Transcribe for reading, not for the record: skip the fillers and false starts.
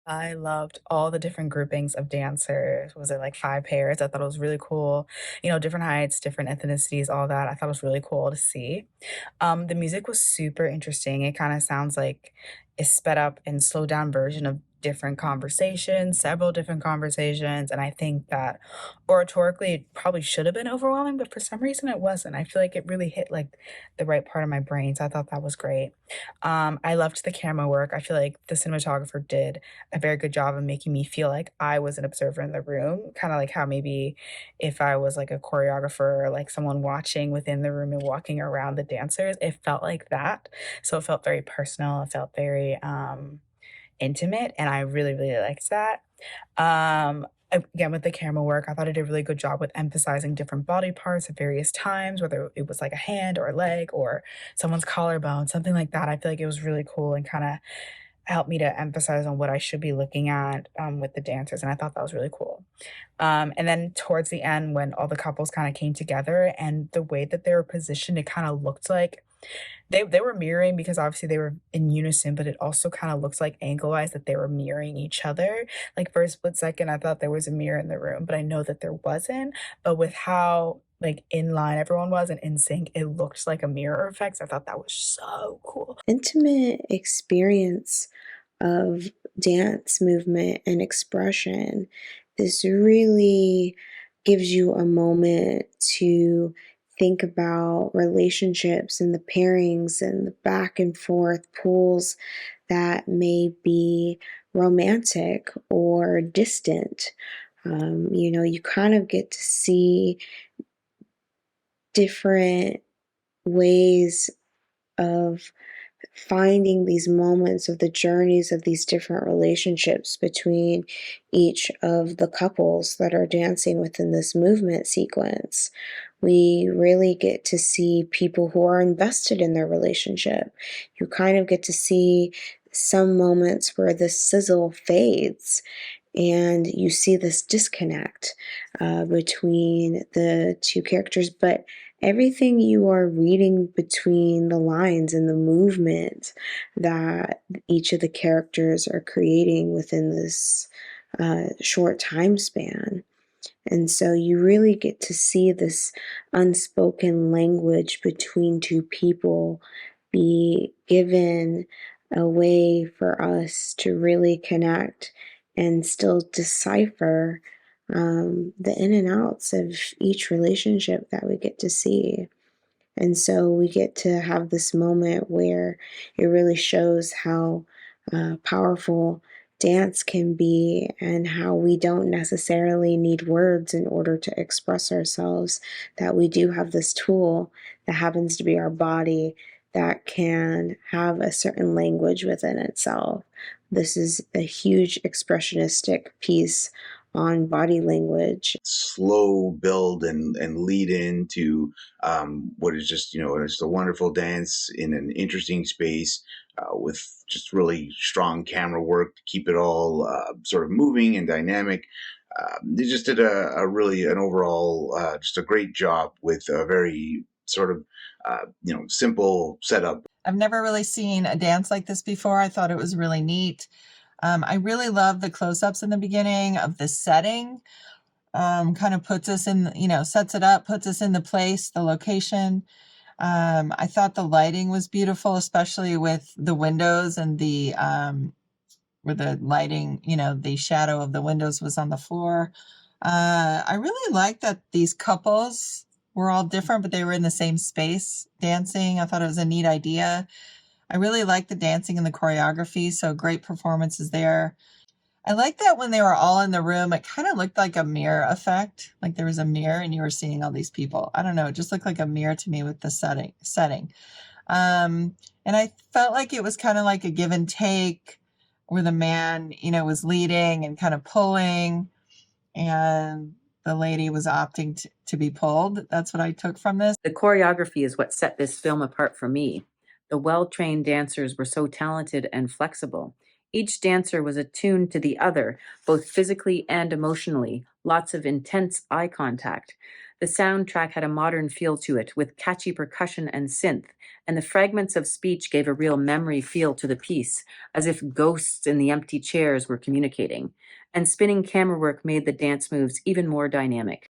I loved all the different groupings of dancers. Was it like 5 pairs? I thought it was really cool. You know, different heights, different ethnicities, all that. I thought it was really cool to see. The music was super interesting. It kinda sounds like a sped up and slowed down version of different conversations, several different conversations, and I think that oratorically, it probably should have been overwhelming, but for some reason it wasn't. I feel like it really hit, like, the right part of my brain, so I thought that was great. I loved the camera work. I feel like the cinematographer did a very good job of making me feel like I was an observer in the room, kinda like how maybe if I was like a choreographer or like someone watching within the room and walking around the dancers, it felt like that. So it felt very personal. It felt very intimate, and I really, really liked that. Again, with the camera work, I thought it did a really good job with emphasizing different body parts at various times, whether it was like a hand or a leg or someone's collarbone, something like that. I feel like it was really cool and kind of helped me to emphasize on what I should be looking at with the dancers, and I thought that was really cool. And then towards the end, when all the couples kind of came together and the way that they were positioned, it kind of looked like they were mirroring because obviously they were in unison, but it also kind of looks like angle-wise that they were mirroring each other. Like for a split second, I thought there was a mirror in the room, but I know that there wasn't. But with how like in line everyone was and in sync, it looked like a mirror effect. So I thought that was so cool. Intimate experience of dance movement and expression. This really gives you a moment to think about relationships and the pairings and the back and forth pulls that may be romantic or distant. You kind of get to see different ways of finding these moments of the journeys of these different relationships between each of the couples that are dancing within this movement sequence. We really get to see people who are invested in their relationship. You kind of get to see some moments where the sizzle fades and you see this disconnect between the two characters, but everything you are reading between the lines and the movement that each of the characters are creating within this short time span. And so you really get to see this unspoken language between two people be given a way for us to really connect and still decipher the in and outs of each relationship that we get to see. And so we get to have this moment where it really shows how powerful dance can be and how we don't necessarily need words in order to express ourselves, that we do have this tool that happens to be our body that can have a certain language within itself. This is a huge expressionistic piece on body language. Slow build and lead into what is just it's a wonderful dance in an interesting space with just really strong camera work to keep it all sort of moving and dynamic. They just did a really an overall just a great job with a very sort of simple setup. I've never really seen a dance like this before. I thought it was really neat. I really love the close-ups in the beginning of the setting. Kind of puts us in, sets it up, puts us in the place, the location. I thought the lighting was beautiful, especially with the windows and the where the lighting, the shadow of the windows was on the floor. I really liked that these couples were all different, but they were in the same space dancing. I thought it was a neat idea. I really liked the dancing and the choreography, so great performances there. I like that when they were all in the room, it kind of looked like a mirror effect. Like there was a mirror and you were seeing all these people. I don't know, it just looked like a mirror to me with the setting. And I felt like it was kind of like a give and take where the man, was leading and kind of pulling and the lady was opting to be pulled. That's what I took from this. The choreography is what set this film apart for me. The well trained dancers were so talented and flexible. Each dancer was attuned to the other, both physically and emotionally, lots of intense eye contact. The soundtrack had a modern feel to it, with catchy percussion and synth, and the fragments of speech gave a real memory feel to the piece, as if ghosts in the empty chairs were communicating. And spinning camera work made the dance moves even more dynamic.